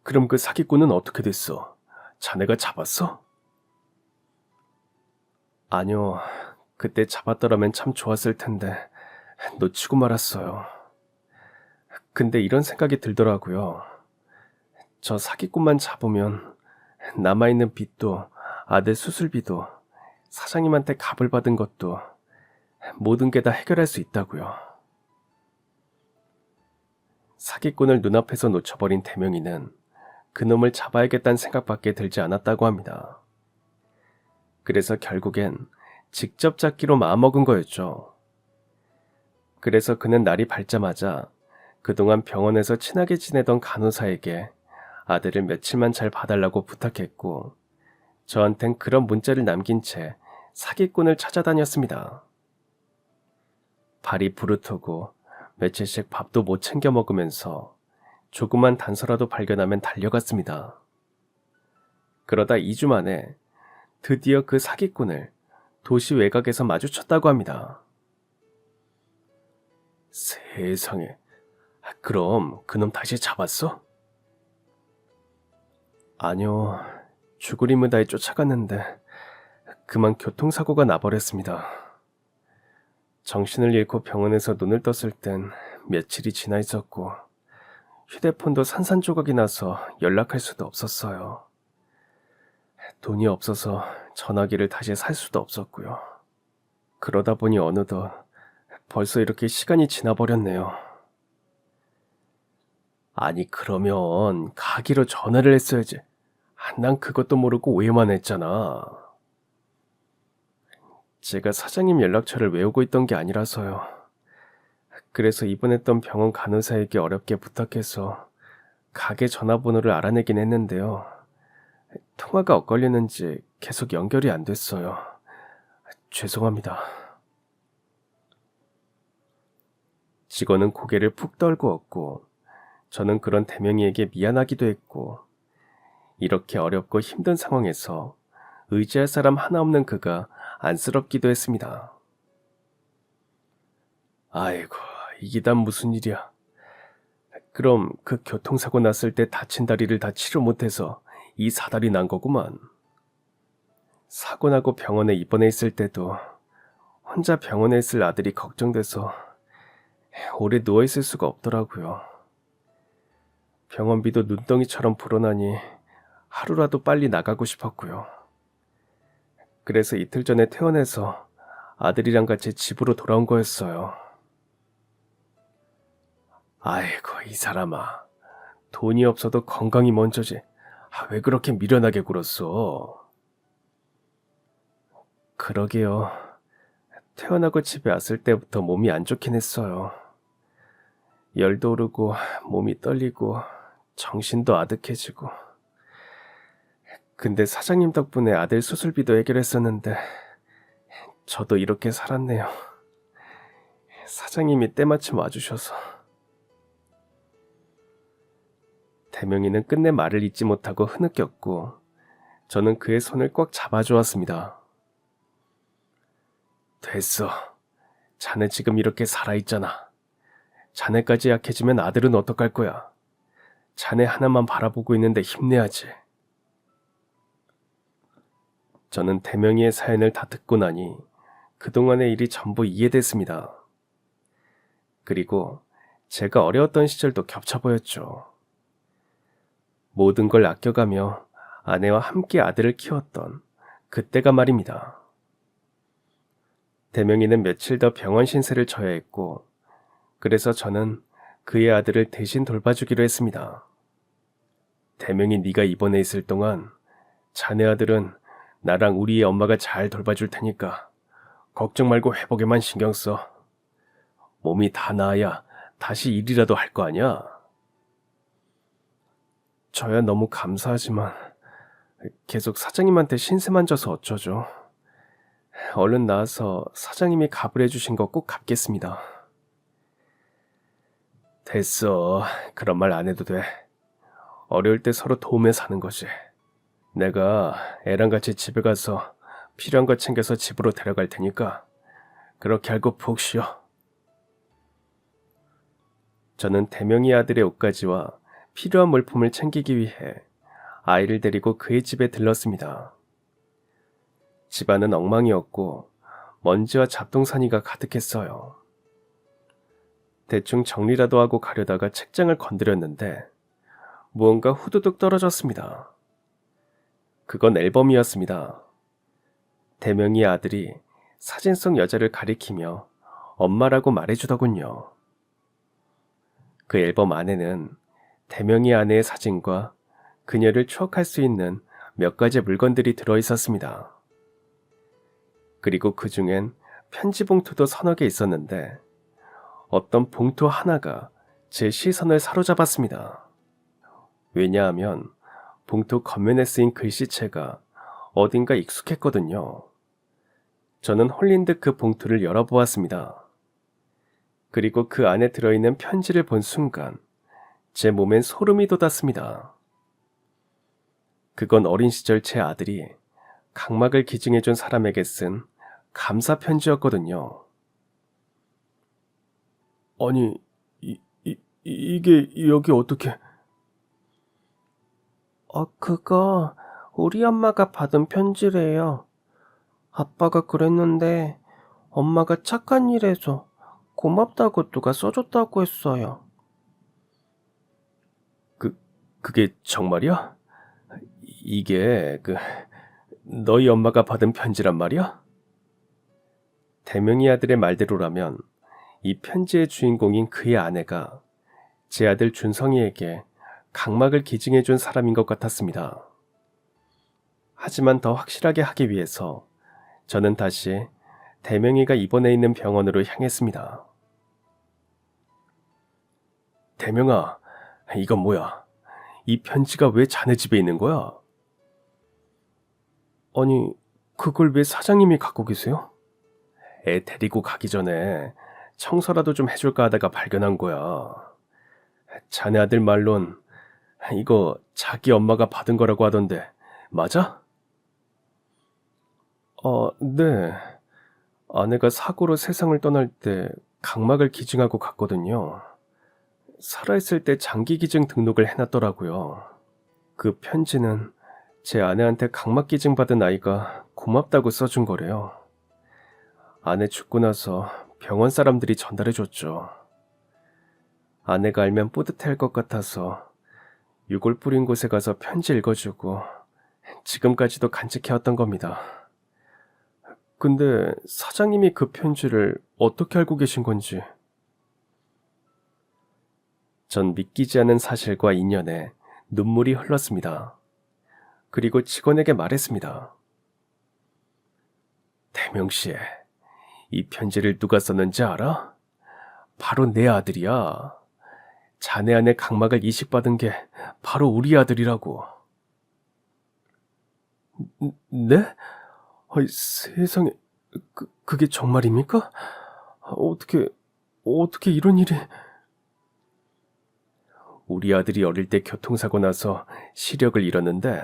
그럼 그 사기꾼은 어떻게 됐어? 자네가 잡았어? 아니요. 그때 잡았더라면 참 좋았을 텐데 놓치고 말았어요. 근데 이런 생각이 들더라고요. 저 사기꾼만 잡으면 남아있는 빚도 아들 수술비도 사장님한테 갑을 받은 것도 모든 게 다 해결할 수 있다고요. 사기꾼을 눈앞에서 놓쳐버린 대명이는 그놈을 잡아야겠다는 생각밖에 들지 않았다고 합니다. 그래서 결국엔 직접 잡기로 마음먹은 거였죠. 그래서 그는 날이 밝자마자 그동안 병원에서 친하게 지내던 간호사에게 아들을 며칠만 잘 봐달라고 부탁했고, 저한텐 그런 문자를 남긴 채 사기꾼을 찾아다녔습니다. 발이 부르트고 며칠씩 밥도 못 챙겨 먹으면서 조그만 단서라도 발견하면 달려갔습니다. 그러다 2주 만에 드디어 그 사기꾼을 도시 외곽에서 마주쳤다고 합니다. 세상에, 그럼 그놈 다시 잡았어? 아니요, 죽을 다해 쫓아갔는데 그만 교통사고가 나버렸습니다. 정신을 잃고 병원에서 눈을 떴을 땐 며칠이 지나 있었고, 휴대폰도 산산조각이 나서 연락할 수도 없었어요. 돈이 없어서 전화기를 다시 살 수도 없었고요. 그러다 보니 어느덧 벌써 이렇게 시간이 지나버렸네요. 아니, 그러면 가기로 전화를 했어야지. 난 그것도 모르고 오해만 했잖아. 제가 사장님 연락처를 외우고 있던 게 아니라서요. 그래서 입원했던 병원 간호사에게 어렵게 부탁해서 가게 전화번호를 알아내긴 했는데요. 통화가 엇걸리는지 계속 연결이 안 됐어요. 죄송합니다. 직원은 고개를 푹 떨구었고, 저는 그런 대명이에게 미안하기도 했고, 이렇게 어렵고 힘든 상황에서 의지할 사람 하나 없는 그가 안쓰럽기도 했습니다. 아이고, 이게 다 무슨 일이야. 그럼 그 교통사고 났을 때 다친 다리를 다 치료 못해서 이 사달이 난 거구만. 사고 나고 병원에 입원해 있을 때도 혼자 병원에 있을 아들이 걱정돼서 오래 누워 있을 수가 없더라고요. 병원비도 눈덩이처럼 불어나니 하루라도 빨리 나가고 싶었고요. 그래서 이틀 전에 퇴원해서 아들이랑 같이 집으로 돌아온 거였어요. 아이고, 이 사람아. 돈이 없어도 건강이 먼저지. 왜 그렇게 미련하게 굴었어? 그러게요. 퇴원하고 집에 왔을 때부터 몸이 안 좋긴 했어요. 열도 오르고 몸이 떨리고 정신도 아득해지고. 근데 사장님 덕분에 아들 수술비도 해결했었는데 저도 이렇게 살았네요. 사장님이 때마침 와주셔서. 대명이는 끝내 말을 잇지 못하고 흐느꼈고, 저는 그의 손을 꽉 잡아주었습니다. 됐어. 자네 지금 이렇게 살아있잖아. 자네까지 약해지면 아들은 어떡할 거야. 자네 하나만 바라보고 있는데 힘내야지. 저는 대명이의 사연을 다 듣고 나니 그동안의 일이 전부 이해됐습니다. 그리고 제가 어려웠던 시절도 겹쳐 보였죠. 모든 걸 아껴가며 아내와 함께 아들을 키웠던 그때가 말입니다. 대명이는 며칠 더 병원 신세를 져야 했고, 그래서 저는 그의 아들을 대신 돌봐주기로 했습니다. 대명이 네가 입원해 있을 동안 자네 아들은 나랑 우리의 엄마가 잘 돌봐줄 테니까 걱정 말고 회복에만 신경 써. 몸이 다 나아야 다시 일이라도 할 거 아니야? 저야 너무 감사하지만 계속 사장님한테 신세만 져서 어쩌죠. 얼른 나와서 사장님이 값을 해주신 거 꼭 갚겠습니다. 됐어. 그런 말 안 해도 돼. 어려울 때 서로 도움에 사는 거지. 내가 애랑 같이 집에 가서 필요한 거 챙겨서 집으로 데려갈 테니까 그렇게 알고 푹 쉬어. 저는 대명이 아들의 옷가지와 필요한 물품을 챙기기 위해 아이를 데리고 그의 집에 들렀습니다. 집안은 엉망이었고 먼지와 잡동사니가 가득했어요. 대충 정리라도 하고 가려다가 책장을 건드렸는데 무언가 후두둑 떨어졌습니다. 그건 앨범이었습니다. 대명이의 아들이 사진 속 여자를 가리키며 엄마라고 말해주더군요. 그 앨범 안에는 대명이의 아내의 사진과 그녀를 추억할 수 있는 몇 가지 물건들이 들어있었습니다. 그리고 그 중엔 편지 봉투도 서너 개 있었는데 어떤 봉투 하나가 제 시선을 사로잡았습니다. 왜냐하면 봉투 겉면에 쓰인 글씨체가 어딘가 익숙했거든요. 저는 홀린 듯 그 봉투를 열어보았습니다. 그리고 그 안에 들어있는 편지를 본 순간 제 몸엔 소름이 돋았습니다. 그건 어린 시절 제 아들이 각막을 기증해준 사람에게 쓴 감사 편지였거든요. 아니, 이게 여기 어떻게... 그거 우리 엄마가 받은 편지래요. 아빠가 그랬는데 엄마가 착한 일해서 고맙다고 누가 써줬다고 했어요. 그게 정말이야? 이게 너희 엄마가 받은 편지란 말이야? 대명이 아들의 말대로라면 이 편지의 주인공인 그의 아내가 제 아들 준성이에게 각막을 기증해준 사람인 것 같았습니다. 하지만 더 확실하게 하기 위해서 저는 다시 대명이가 입원해 있는 병원으로 향했습니다. 대명아, 이건 뭐야? 이 편지가 왜 자네 집에 있는 거야? 아니, 그걸 왜 사장님이 갖고 계세요? 애 데리고 가기 전에 청소라도 좀 해줄까 하다가 발견한 거야. 자네 아들 말론 이거 자기 엄마가 받은 거라고 하던데 맞아? 네. 아내가 사고로 세상을 떠날 때 각막을 기증하고 갔거든요. 살아있을 때 장기 기증 등록을 해놨더라고요. 그 편지는 제 아내한테 각막 기증 받은 아이가 고맙다고 써준 거래요. 아내 죽고 나서 병원 사람들이 전달해줬죠. 아내가 알면 뿌듯할 것 같아서 유골 뿌린 곳에 가서 편지 읽어주고 지금까지도 간직해왔던 겁니다. 근데 사장님이 그 편지를 어떻게 알고 계신 건지. 전 믿기지 않은 사실과 인연에 눈물이 흘렀습니다. 그리고 직원에게 말했습니다. 대명씨, 이 편지를 누가 썼는지 알아? 바로 내 아들이야. 자네 아내 각막을 이식받은 게 바로 우리 아들이라고. 네? 세상에, 그게 정말입니까? 어떻게 이런 일이... 우리 아들이 어릴 때 교통사고 나서 시력을 잃었는데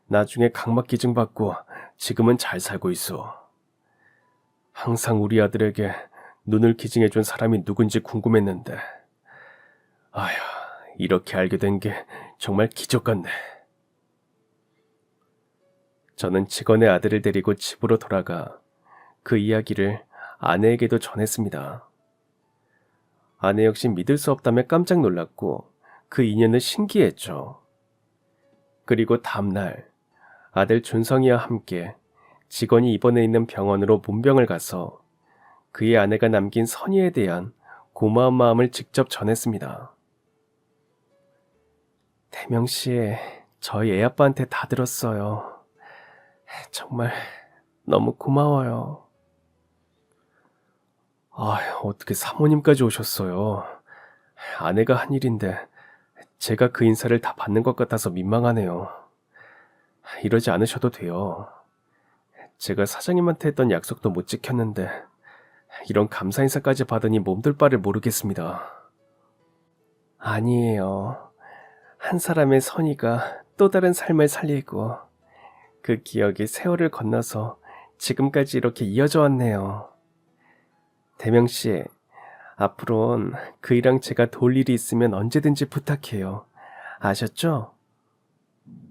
나중에 각막 기증 받고 지금은 잘 살고 있어. 항상 우리 아들에게 눈을 기증해준 사람이 누군지 궁금했는데 아휴, 이렇게 알게 된 게 정말 기적 같네. 저는 직원의 아들을 데리고 집으로 돌아가 그 이야기를 아내에게도 전했습니다. 아내 역시 믿을 수 없다며 깜짝 놀랐고 그 인연을 신기했죠. 그리고 다음날 아들 준성이와 함께 직원이 입원해 있는 병원으로 문병을 가서 그의 아내가 남긴 선의에 대한 고마운 마음을 직접 전했습니다. 대명씨, 저희 애아빠한테 다 들었어요. 정말 너무 고마워요. 어떻게 사모님까지 오셨어요. 아내가 한 일인데 제가 그 인사를 다 받는 것 같아서 민망하네요. 이러지 않으셔도 돼요. 제가 사장님한테 했던 약속도 못 지켰는데 이런 감사 인사까지 받으니 몸둘 바를 모르겠습니다. 아니에요. 한 사람의 선의가 또 다른 삶을 살리고 그 기억이 세월을 건너서 지금까지 이렇게 이어져 왔네요. 대명씨, 앞으로는 그이랑 제가 도울 일이 있으면 언제든지 부탁해요. 아셨죠?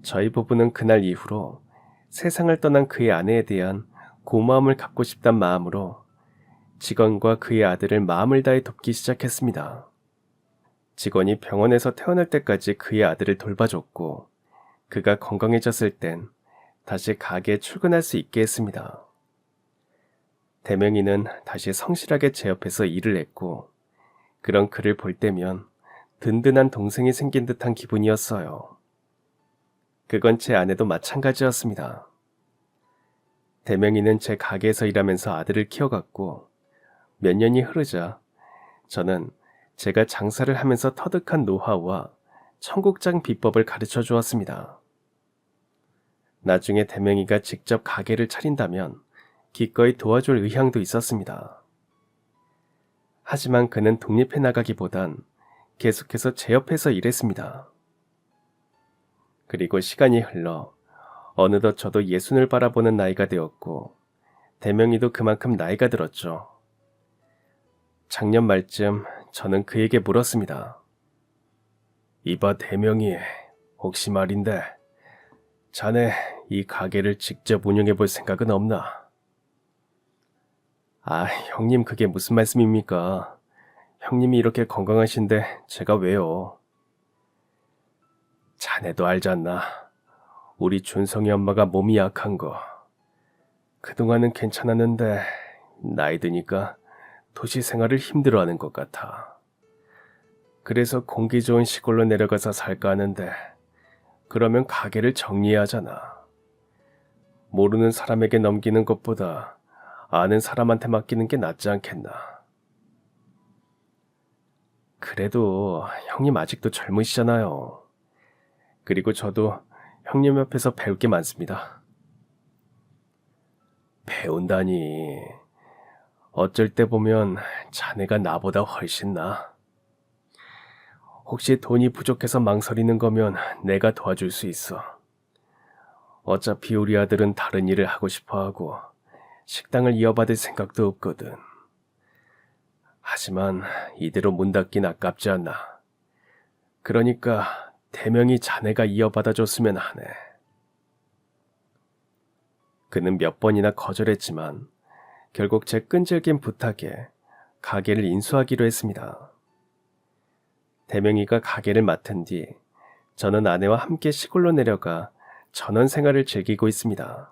저희 부부는 그날 이후로 세상을 떠난 그의 아내에 대한 고마움을 갖고 싶단 마음으로 직원과 그의 아들을 마음을 다해 돕기 시작했습니다. 직원이 병원에서 퇴원할 때까지 그의 아들을 돌봐줬고 그가 건강해졌을 땐 다시 가게에 출근할 수 있게 했습니다. 대명이는 다시 성실하게 제 옆에서 일을 했고 그런 그를 볼 때면 든든한 동생이 생긴 듯한 기분이었어요. 그건 제 아내도 마찬가지였습니다. 대명이는 제 가게에서 일하면서 아들을 키워갔고 몇 년이 흐르자 저는 제가 장사를 하면서 터득한 노하우와 청국장 비법을 가르쳐 주었습니다. 나중에 대명이가 직접 가게를 차린다면 기꺼이 도와줄 의향도 있었습니다. 하지만 그는 독립해 나가기보단 계속해서 제 옆에서 일했습니다. 그리고 시간이 흘러 어느덧 저도 예순을 바라보는 나이가 되었고 대명이도 그만큼 나이가 들었죠. 작년 말쯤 저는 그에게 물었습니다. 이봐 대명이, 혹시 말인데 자네 이 가게를 직접 운영해 볼 생각은 없나? 아, 형님 그게 무슨 말씀입니까? 형님이 이렇게 건강하신데 제가 왜요? 자네도 알지 않나? 우리 준성이 엄마가 몸이 약한 거. 그동안은 괜찮았는데 나이 드니까 도시 생활을 힘들어하는 것 같아. 그래서 공기 좋은 시골로 내려가서 살까 하는데 그러면 가게를 정리해야 하잖아. 모르는 사람에게 넘기는 것보다 아는 사람한테 맡기는 게 낫지 않겠나. 그래도 형님 아직도 젊으시잖아요. 그리고 저도 형님 옆에서 배울 게 많습니다. 배운다니. 어쩔 때 보면 자네가 나보다 훨씬 나. 혹시 돈이 부족해서 망설이는 거면 내가 도와줄 수 있어. 어차피 우리 아들은 다른 일을 하고 싶어 하고 식당을 이어받을 생각도 없거든. 하지만 이대로 문 닫긴 아깝지 않나. 그러니까 대명이 자네가 이어받아 줬으면 하네. 그는 몇 번이나 거절했지만 결국 제 끈질긴 부탁에 가게를 인수하기로 했습니다. 대명이가 가게를 맡은 뒤 저는 아내와 함께 시골로 내려가 전원 생활을 즐기고 있습니다.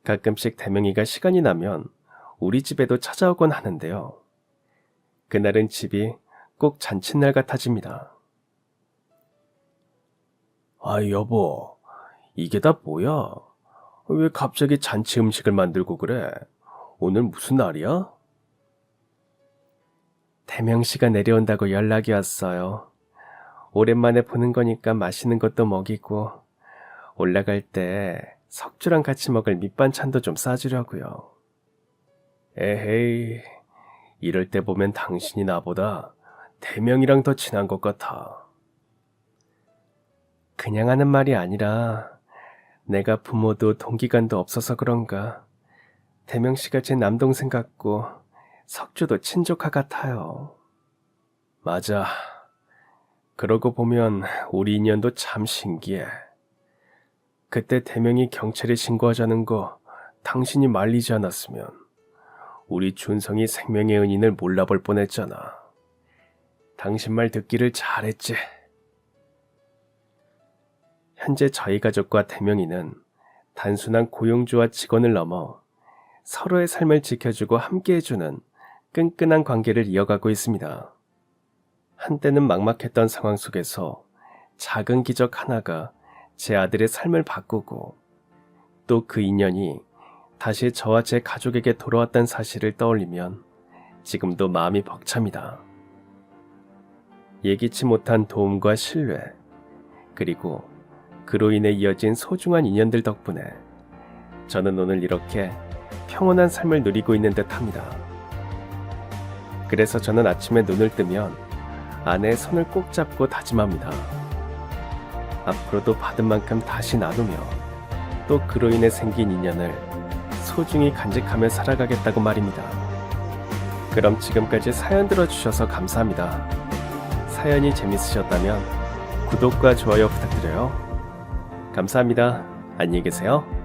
가끔씩 대명이가 시간이 나면 우리 집에도 찾아오곤 하는데요. 그날은 집이 꼭 잔칫날 같아집니다. 아, 여보, 이게 다 뭐야? 왜 갑자기 잔치 음식을 만들고 그래? 오늘 무슨 날이야? 대명씨가 내려온다고 연락이 왔어요. 오랜만에 보는 거니까 맛있는 것도 먹이고 올라갈 때 석주랑 같이 먹을 밑반찬도 좀 싸주려고요. 에헤이, 이럴 때 보면 당신이 나보다 대명이랑 더 친한 것 같아. 그냥 하는 말이 아니라 내가 부모도 동기간도 없어서 그런가 대명씨가 제 남동생 같고 석주도 친조카 같아요. 맞아. 그러고 보면 우리 인연도 참 신기해. 그때 대명이 경찰에 신고하자는 거 당신이 말리지 않았으면 우리 준성이 생명의 은인을 몰라볼 뻔했잖아. 당신 말 듣기를 잘했지. 현재 저희 가족과 대명이는 단순한 고용주와 직원을 넘어 서로의 삶을 지켜주고 함께해주는 끈끈한 관계를 이어가고 있습니다. 한때는 막막했던 상황 속에서 작은 기적 하나가 제 아들의 삶을 바꾸고 또 그 인연이 다시 저와 제 가족에게 돌아왔다는 사실을 떠올리면 지금도 마음이 벅찹니다. 예기치 못한 도움과 신뢰, 그리고 그로 인해 이어진 소중한 인연들 덕분에 저는 오늘 이렇게 평온한 삶을 누리고 있는 듯합니다. 그래서 저는 아침에 눈을 뜨면 아내의 손을 꼭 잡고 다짐합니다. 앞으로도 받은 만큼 다시 나누며 또 그로 인해 생긴 인연을 소중히 간직하며 살아가겠다고 말입니다. 그럼 지금까지 사연 들어주셔서 감사합니다. 사연이 재밌으셨다면 구독과 좋아요 부탁드려요. 감사합니다. 안녕히 계세요.